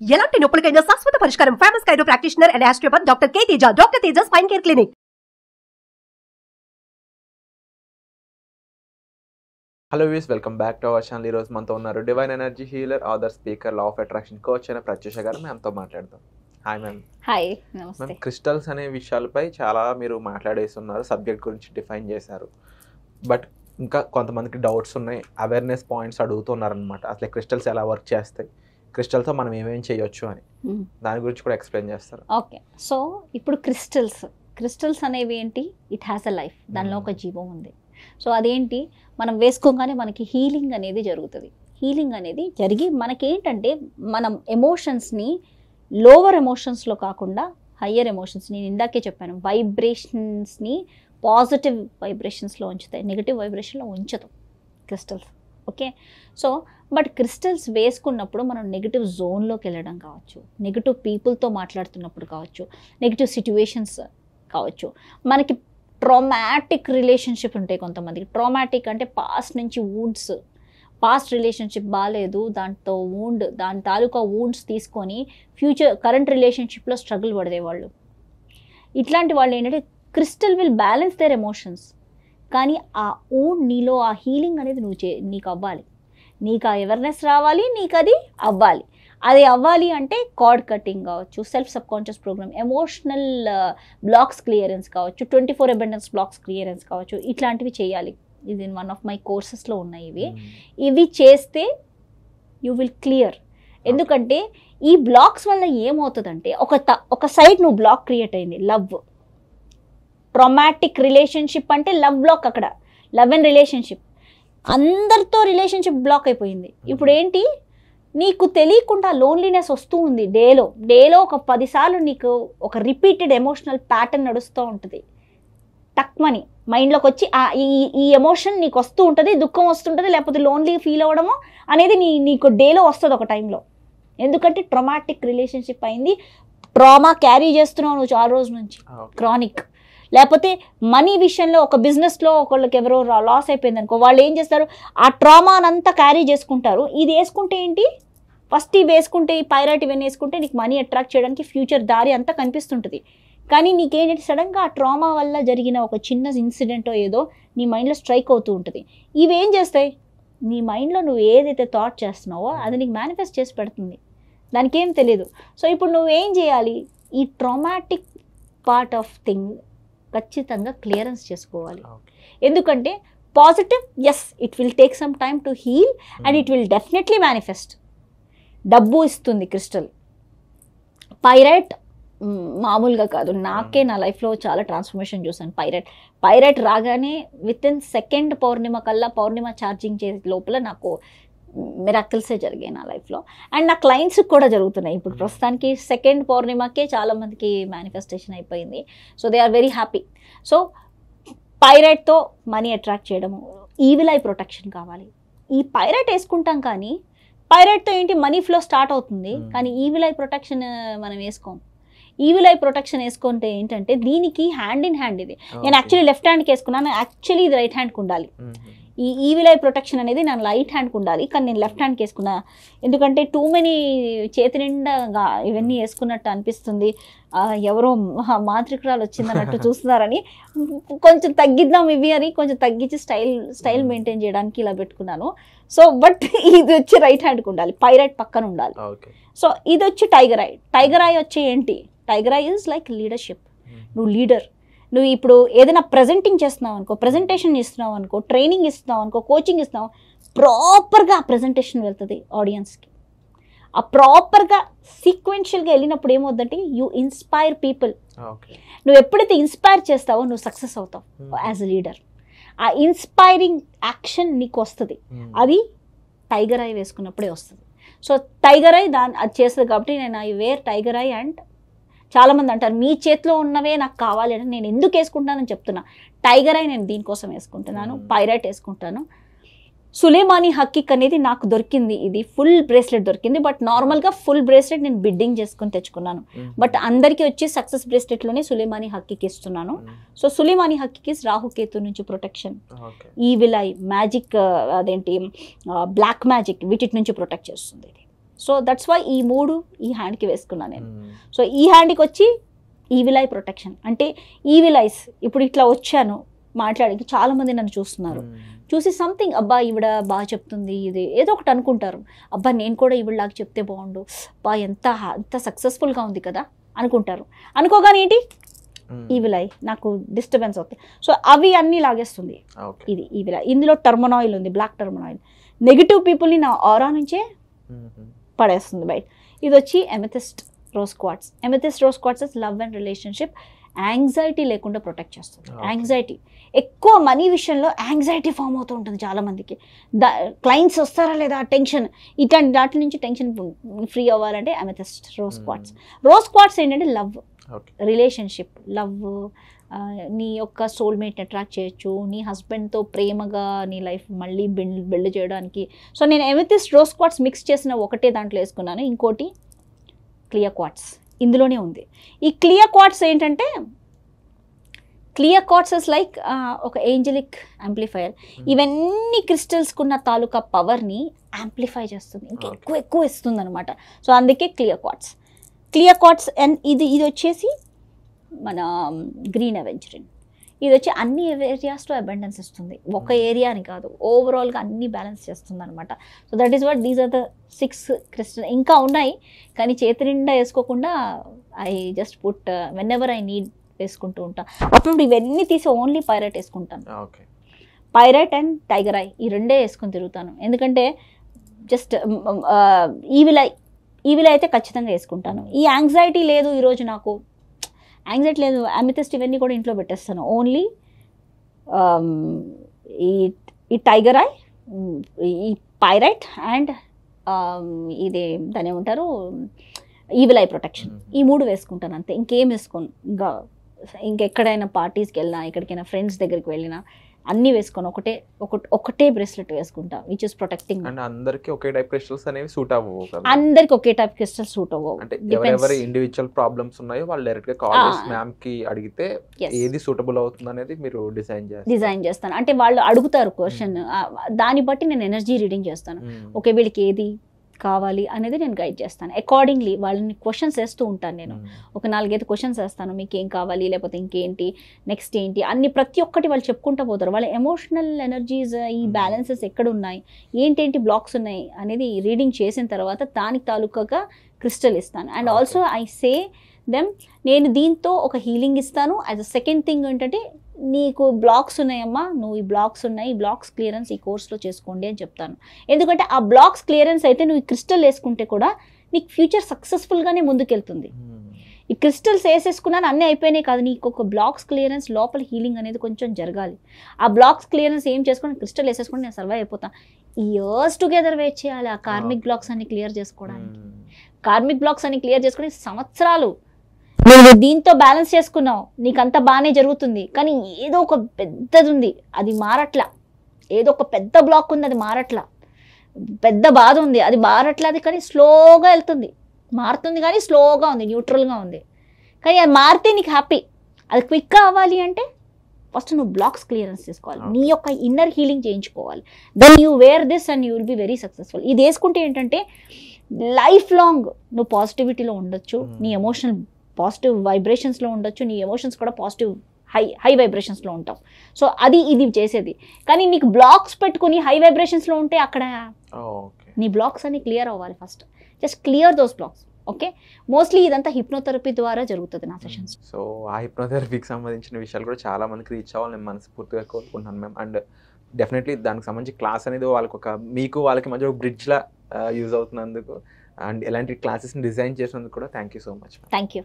ఎలాంటి నొప్పులకైనా శాశ్వత పరిష్కారం famous chiro practitioner and osteopathy doctor K Teja, doctor Teja spine care clinic. Hello views, welcome back to our channel. ఈరోజు మనతో ఉన్నారు divine energy healer, author, speaker, law of attraction coach అయిన ప్రత్యూష గారు. మ్యామ్తో మాట్లాడదాం. Hi ma'am. హాయ్, నమస్తే. మ్యామ్, క్రిస్టల్స్ అనే విషయాలపై చాలా మీరు మాట్లాడేస్తున్నారు, సబ్జెక్ట్ గురించి డిఫైన్ చేశారు. బట్ ఇంకా కొంతమందికి డౌట్స్ ఉన్నాయి, అవేర్నెస్ పాయింట్స్ అడుగుతున్నారనమాట. అసలు క్రిస్టల్స్ ఎలా వర్క్ చేస్తాయి, క్రిస్టల్తో మనం ఏమేమి చేయొచ్చు అని, దాని గురించి కూడా ఎక్స్ప్లెయిన్ చేస్తారు. ఓకే, సో ఇప్పుడు క్రిస్టల్స్ అనేవి ఏంటి? ఇట్ హ్యాస్ అ లైఫ్, దానిలో ఒక జీవం ఉంది. సో అదేంటి, మనం వేసుకోగానే మనకి హీలింగ్ అనేది జరుగుతుంది. హీలింగ్ అనేది జరిగి మనకేంటంటే మనం ఎమోషన్స్ని లోవర్ ఎమోషన్స్లో కాకుండా హయ్యర్ ఎమోషన్స్, నేను ఇందాకే చెప్పాను, వైబ్రేషన్స్ని పాజిటివ్ వైబ్రేషన్స్లో ఉంచుతాయి, నెగిటివ్ వైబ్రేషన్లో ఉంచదు crystals. Okay, so but crystals వేసుకున్నప్పుడు మనం నెగిటివ్ జోన్లోకి వెళ్ళడం కావచ్చు, నెగిటివ్ పీపుల్తో మాట్లాడుతున్నప్పుడు కావచ్చు, నెగిటివ్ సిట్యువేషన్స్ కావచ్చు, మనకి ట్రామాటిక్ రిలేషన్షిప్ ఉంటాయి కొంతమందికి. ట్రామాటిక్ అంటే పాస్ట్ నుంచి వూండ్స్, పాస్ట్ రిలేషన్షిప్ బాగాలేదు, దాని తాలూకా వూండ్స్ తీసుకొని కరెంట్ రిలేషన్షిప్లో స్ట్రగుల్ పడేవాళ్ళు. ఇట్లాంటి వాళ్ళు ఏంటంటే crystal will balance there emotions. కానీ ఆ వూండ్ నీలో, ఆ హీలింగ్ అనేది నీకు అవ్వాలి, నీకు ఆ అవేర్నెస్ రావాలి, నీకు అది అవ్వాలి. అది అవ్వాలి అంటే కార్డ్ కటింగ్ కావచ్చు, self subconscious program, emotional blocks clearance కావచ్చు, 24 అబెండెన్స్ బ్లాక్స్ క్లియరెన్స్ కావచ్చు, ఇట్లాంటివి చేయాలి. ఇది వన్ ఆఫ్ మై కోర్సెస్లో ఉన్నాయి. ఇవి చేస్తే యూ విల్ క్లియర్. ఎందుకంటే ఈ బ్లాక్స్ వల్ల ఏమవుతుందంటే, ఒక సైడ్ నువ్వు బ్లాక్ క్రియేట్ అయింది, లవ్, ట్రామాటిక్ రిలేషన్షిప్ అంటే లవ్ బ్లాక్, అక్కడ లవ్ అండ్ రిలేషన్షిప్, అందరితో రిలేషన్షిప్ బ్లాక్ అయిపోయింది. ఇప్పుడు ఏంటి, నీకు తెలియకుండా లోన్లీనెస్ వస్తూ ఉంది. డేలో ఒక 10 సార్లు నీకు ఒక రిపీటెడ్ ఎమోషనల్ ప్యాటర్న్ నడుస్తూ ఉంటుంది. టక్మని మైండ్లోకి వచ్చి ఈ ఎమోషన్ నీకు వస్తూ ఉంటుంది, దుఃఖం వస్తుంటుంది, లేకపోతే లోన్లీ ఫీల్ అవ్వడము అనేది నీకు డేలో వస్తుంది ఒక టైంలో. ఎందుకంటే ట్రామాటిక్ రిలేషన్షిప్ అయింది, ట్రామా క్యారీ చేస్తున్నావు నువ్వు చాలా రోజు నుంచి, క్రానిక్. లేకపోతే మనీ విషయంలో ఒక బిజినెస్లో ఒకళ్ళకి ఎవరో లాస్ అయిపోయింది అనుకో, వాళ్ళు ఏం చేస్తారు, ఆ ట్రామానంతా క్యారీ చేసుకుంటారు. ఇది వేసుకుంటే ఏంటి, ఫస్ట్ ఇవి వేసుకుంటే, ఈ పైరైట్ ఇవన్నీ వేసుకుంటే నీకు మనీ అట్రాక్ట్ చేయడానికి ఫ్యూచర్ దారి అంతా కనిపిస్తుంటుంది. కానీ నీకేంటంటే సడన్గా ఆ ట్రామా వల్ల జరిగిన ఒక చిన్న ఇన్సిడెంటో ఏదో నీ మైండ్లో స్ట్రైక్ అవుతూ ఉంటుంది. ఇవి ఏం చేస్తాయి, నీ మైండ్లో నువ్వు ఏదైతే థాట్ చేస్తున్నావో అది నీకు మేనిఫెస్ట్ చేసి పెడుతుంది, దానికి ఏం తెలియదు. సో ఇప్పుడు నువ్వేం చేయాలి, ఈ ట్రామాటిక్ పార్ట్ ఆఫ్ థింగ్ ఖచ్చితంగా క్లియరెన్స్ చేసుకోవాలి. ఎందుకంటే positive, yes, it will take some time to heal and it will definitely manifest. డబ్బు ఇస్తుంది క్రిస్టల్. పైరైట్ మామూలుగా కాదు, నాకే నా లైఫ్లో చాలా ట్రాన్స్ఫర్మేషన్ చూసాను. పైరైట్ రాగానే విత్ ఇన్ సెకండ్ పౌర్ణిమ కల్లా, పౌర్ణిమ ఛార్జింగ్ చేసే లోపల నాకు మిరాకిల్సే జరిగాయి నా లైఫ్లో. అండ్ నా క్లయింట్స్కి కూడా జరుగుతున్నాయి. ఇప్పుడు ప్రస్తుతానికి సెకండ్ పౌర్ణిమకే చాలామందికి మేనిఫెస్టేషన్ అయిపోయింది. So they are very happy. So పైరైట్తో మనీ అట్రాక్ట్ చేయడము, ఈవిల్ ఐ ప్రొటెక్షన్ కావాలి. ఈ పైరైట్ వేసుకుంటాం కానీ పైరైట్తో ఏంటి, మనీ ఫ్లో స్టార్ట్ అవుతుంది, కానీ ఈవిల్ ఐ ప్రొటెక్షన్ మనం వేసుకోం. ఈవిల్ ఐ ప్రొటెక్షన్ వేసుకుంటే ఏంటంటే దీనికి హ్యాండ్ ఇన్ హ్యాండ్. ఇది నేను యాక్చువల్లీ లెఫ్ట్ హ్యాండ్కి వేసుకున్నాను, యాక్చువల్లీ ఇది రైట్ హ్యాండ్కి ఉండాలి. ఈ ఈవిల్ ఐ ప్రొటెక్షన్ అనేది నా రైట్ హ్యాండ్కి ఉండాలి, కానీ నేను లెఫ్ట్ హ్యాండ్కి వేసుకున్నా. ఎందుకంటే టూ మెనీ చేతి నిండా ఇవన్నీ వేసుకున్నట్టు అనిపిస్తుంది, ఎవరో మాంత్రికురాలు వచ్చిందన్నట్టు చూస్తున్నారని కొంచెం తగ్గిద్దాం ఇవి అని కొంచెం తగ్గించి స్టైల్ మెయింటైన్ చేయడానికి ఇలా పెట్టుకున్నాను. సో బట్ ఇది వచ్చి రైట్ హ్యాండ్కి ఉండాలి, పైరైట్ పక్కన ఉండాలి. సో ఇది వచ్చి టైగర్ ఐ వచ్చి ఏంటి, tiger I is like leadership. నువ్వు లీడర్, నువ్వు ఇప్పుడు ఏదైనా ప్రజెంటింగ్ చేస్తున్నావు అనుకో, ప్రజెంటేషన్ ఇస్తున్నావు అనుకో, ట్రైనింగ్ ఇస్తున్నావు అనుకో, కోచింగ్ ఇస్తున్నావు, ప్రాపర్గా ఆ ప్రజెంటేషన్ వెళ్తుంది ఆడియన్స్కి. ఆ ప్రాపర్గా సీక్వెన్షియల్గా వెళ్ళినప్పుడు ఏమవుతుందంటే యూ ఇన్స్పైర్ పీపుల్. నువ్వు ఎప్పుడైతే ఇన్స్పైర్ చేస్తావో నువ్వు సక్సెస్ అవుతావు యాజ్ ఎ లీడర్. ఆ ఇన్స్పైరింగ్ యాక్షన్ నీకు వస్తుంది, అది టైగర్ ఐ వేసుకున్నప్పుడే వస్తుంది. సో టైగర్ ఐ అది చేస్తుంది కాబట్టి నేను I wear tiger eye. And చాలామంది అంటారు మీ చేతిలో ఉన్నవే నాకు కావాలి అంటే, నేను ఎందుకు వేసుకుంటానని చెప్తున్నా. టైగర్ ఐ నేను దీనికోసం వేసుకుంటున్నాను, పైరైట్ వేసుకుంటాను. సులేమానీ హక్కీక్ అనేది నాకు దొరికింది, ఇది ఫుల్ బ్రేస్లెట్ దొరికింది. బట్ నార్మల్గా ఫుల్ బ్రేస్లెట్ నేను బిడ్డింగ్ చేసుకుని తెచ్చుకున్నాను. బట్ అందరికీ వచ్చి సక్సెస్ బ్రేస్లెట్లోనే సులేమానీ హక్కీకి ఇస్తున్నాను. సో సులేమానీ హక్కీకి రాహుకేతు నుంచి ప్రొటెక్షన్, ఈవిల్ ఐ, మ్యాజిక్, అదేంటి బ్లాక్ మ్యాజిక్, వీటి నుంచి ప్రొటెక్ట్ చేస్తుంది. సో దట్స్ వై ఈ 3 ఈ హ్యాండ్కి వేసుకున్నాను నేను. సో ఈ హ్యాండ్కి వచ్చి ఈవిల్ ఐ ప్రొటెక్షన్, అంటే ఈవిల్ ఐస్. ఇప్పుడు ఇట్లా వచ్చాను మాట్లాడి చాలామంది నన్ను చూస్తున్నారు, చూసి సంథింగ్ అబ్బా ఈవిడ బాగా చెప్తుంది, ఇది ఏదో ఒకటి అనుకుంటారు, అబ్బా నేను కూడా ఈవిడలాగా చెప్తే బాగుండు, బా ఎంత సక్సెస్ఫుల్గా ఉంది కదా అనుకుంటారు. అనుకోగానే ఏంటి ఈవిల్ ఐ, నాకు డిస్టర్బెన్స్ అవుతాయి. సో అవి అన్నీ లాగేస్తుంది ఇది ఈవిల్ ఐ. ఇందులో టర్మనాయిల్ ఉంది, బ్లాక్ టర్మనాయిల్. నెగిటివ్ పీపుల్ని నా ఆరా నుంచే పడేస్తుంది బయట. ఇది వచ్చి amethyst rose quartz. Amethyst rose quartz is love and relationship, anxiety లేకుండా ప్రొటెక్ట్ చేస్తుంది. యాంగ్జైటీ ఎక్కువ మనీ విషయంలో యాంగ్జైటీ ఫామ్ అవుతూ ఉంటుంది చాలామందికి. క్లయింట్స్ వస్తారా లేదా టెన్షన్, ఇట్లాంటి వాటి నుంచి టెన్షన్ ఫ్రీ అవ్వాలంటే amethyst rose quartz. Rose quartz ఏంటంటే లవ్, రిలేషన్షిప్, లవ్, నీ యొక్క సోల్మేట్ని అట్రాక్ట్ చేయొచ్చు, నీ హస్బెండ్తో ప్రేమగా నీ లైఫ్ మళ్ళీ బిల్డ్ చేయడానికి. సో నేను ఎమెథిస్ట్ రోజ్ క్వార్ట్స్ మిక్స్ చేసిన ఒకటే దాంట్లో వేసుకున్నాను. ఇంకోటి క్లియర్ క్వార్ట్స్ ఇందులోనే ఉంది. ఈ క్లియర్ క్వార్ట్స్ ఏంటంటే, క్లియర్ క్వార్ట్స్ ఇస్ లైక్ ఒక ఏంజలిక్ యాంప్లిఫైయర్. ఇవన్నీ క్రిస్టల్స్కున్న తాలూకా పవర్ని యాంప్లిఫై చేస్తుంది, ఇంకా ఎక్కువ ఇస్తుంది అనమాట. సో అందుకే clear quartz. Clear quartz and ఇది వచ్చేసి మన గ్రీన్ అవెంజరిన్. ఇది వచ్చి అన్ని ఏరియాస్లో అబండెన్స్ ఇస్తుంది, ఒక ఏరియా అని కాదు, ఓవరాల్గా అన్ని బ్యాలెన్స్ చేస్తుంది అనమాట. So that is what these are the 6 crystal. ఇంకా ఉన్నాయి కానీ చేతి నిండా వేసుకోకుండా I just put whenever I need వేసుకుంటూ ఉంటాను. అప్పుడు ఇవన్నీ తీసి ఓన్లీ పైరైట్ వేసుకుంటాను. పైరైట్ అండ్ టైగర్ ఐ ఈ రెండే వేసుకొని తిరుగుతాను. ఎందుకంటే జస్ట్ ఈవిల్ అయితే ఖచ్చితంగా వేసుకుంటాను. ఈ యాంగ్జైటీ లేదు ఈరోజు నాకు, యాంగ్జైటీ లేదు, అమెథిస్ట్ ఇవన్నీ కూడా ఇంట్లో పెట్టేస్తాను. ఓన్లీ ఈ టైగర్ ఐ, ఈ పైరైట్ అండ్ ఇది దాని ఏమంటారు ఈవిల్ ఐ ప్రొటెక్షన్, ఈ 3 వేసుకుంటాను అంతే. ఇంకేం వేసుకోను. ఇంకెక్కడైనా పార్టీస్కి వెళ్ళినా, ఎక్కడికైనా ఫ్రెండ్స్ దగ్గరికి వెళ్ళినా అన్నీ వేసుకొని ఒకటే బ్రేస్లెట్ వేసుకుంటా, విచ్ ఇస్ ప్రొటెక్టింగ్. అండ్ అందరికి ఒకే టైప్ క్రిస్టల్స్ అనేవి సూట్ అవ్వవు కదా? అందరికి ఒకే టైప్ క్రిస్టల్స్ సూట్ అవ్వవు. అంటే ఎవరెవరి ఇండివిజువల్ ప్రాబ్లమ్స్ ఉన్నాయో వాళ్ళు డైరెక్ట్ గా కాల్ చేసి మ్యామ్ కి అడిగితే ఏది సూటబుల్ అవుతుంది అనేది మీరు డిజైన్ చేస్తాను. అంటే వాళ్ళు అడుగుతారు క్వశ్చన్, దాన్ని బట్టి నేను ఎనర్జీ రీడింగ్ చేస్తాను. ఓకే వీళ్ళకి ఏది కావాలి అనేది నేను గైడ్ చేస్తాను. అకార్డింగ్లీ వాళ్ళని క్వశ్చన్స్ వేస్తూ ఉంటాను. నేను ఒక 4-5 క్వశ్చన్స్ వేస్తాను, మీకు ఏం కావాలి, లేకపోతే ఇంకేంటి, నెక్స్ట్ ఏంటి, అన్ని ప్రతి ఒక్కటి వాళ్ళు చెప్పుకుంటూ పోతారు. వాళ్ళ ఎమోషనల్ ఎనర్జీస్, ఈ బ్యాలెన్సెస్ ఎక్కడ ఉన్నాయి, ఏంటేంటి బ్లాక్స్ ఉన్నాయి అనేది రీడింగ్ చేసిన తర్వాత దానికి తాలూకాగా క్రిస్టల్ ఇస్తాను. And also I say them, నేను దీంతో ఒక హీలింగ్ ఇస్తాను. యాజ్ అ సెకండ్ థింగ్ ఏంటంటే, నీకు బ్లాక్స్ ఉన్నాయమ్మా, నువ్వు ఈ బ్లాక్స్ ఉన్నాయి, ఈ బ్లాక్స్ క్లియరెన్స్ ఈ కోర్స్లో చేసుకోండి అని చెప్తాను. ఎందుకంటే ఆ బ్లాక్స్ క్లియరెన్స్ అయితే నువ్వు ఈ క్రిస్టల్ వేసుకుంటే కూడా నీకు ఫ్యూచర్ సక్సెస్ఫుల్గానే ముందుకెళ్తుంది. ఈ క్రిస్టల్స్ వేసేసుకున్నాను అన్నీ అయిపోయినాయి కాదు, నీకు ఒక బ్లాక్స్ క్లియరెన్స్ లోపల హీలింగ్ అనేది కొంచెం జరగాలి. ఆ బ్లాక్స్ క్లియరెన్స్ ఏం చేసుకుని క్రిస్టల్ వేసేసుకుని నేను సర్వైవ్ అయిపోతాను. ఇయర్స్ టుగెదర్ వెయిట్ చేయాలి ఆ కార్మిక్ బ్లాక్స్ అన్ని క్లియర్ చేసుకోవడానికి. కార్మిక్ బ్లాక్స్ అన్ని క్లియర్ చేసుకుని సంవత్సరాలు నువ్వు దీంతో బ్యాలెన్స్ చేసుకున్నావు, నీకు అంత బాగానే జరుగుతుంది. కానీ ఏదో ఒక పెద్దది ఉంది, అది మారట్లా. ఏదో ఒక పెద్ద బ్లాక్ ఉంది, అది మారట్లా. పెద్ద బాధ ఉంది, అది మారట్లా. అది కానీ స్లోగా వెళ్తుంది, మారుతుంది కానీ స్లోగా ఉంది, న్యూట్రల్గా ఉంది. కానీ అది మారితే నీకు హ్యాపీ. అది క్విక్గా అవ్వాలి అంటే ఫస్ట్ నువ్వు బ్లాక్స్ క్లియరెన్స్ చేసుకోవాలి, నీ యొక్క ఇన్నర్ హీలింగ్ చేయించుకోవాలి. Then you wear this and you will be very successful. ఇది వేసుకుంటే ఏంటంటే లైఫ్ లాంగ్ నువ్వు పాజిటివిటీలో ఉండొచ్చు, నీ ఎమోషనల్ పాజిటివ్ వైబ్రేషన్స్లో ఉండొచ్చు, నీ ఎమోషన్స్ కూడా పాజిటివ్ హై వైబ్రేషన్స్లో ఉంటావు. సో అది ఇది చేసేది. కానీ నీకు బ్లాక్స్ పెట్టుకుని హై వైబ్రేషన్స్లో ఉంటే అక్కడ నీ బ్లాక్స్ అన్ని క్లియర్ అవ్వాలి. First just clear those blocks. Okay, mostly ఇదంతా హిప్నోథెరపీ ద్వారా జరుగుతుంది నా సెషన్స్. సో ఆ హిప్నోథెరపీకి సంబంధించిన విషయాలు కూడా చాలా మందికి రీచ్ అవ్వాలి నేను మనస్ఫూర్తిగా కోరుకుంటున్నాను మ్యామ్. అండ్ డెఫినెట్లీ దానికి సంబంధించి క్లాస్ అనేది వాళ్ళకి మీకు వాళ్ళకి మధ్య ఒక బ్రిడ్జ్లా యూజ్ అవుతున్నందుకు అండ్ ఇలాంటి క్లాసెస్ని డిజైన్ చేసినందుకు కూడా thank you so much. Thank you.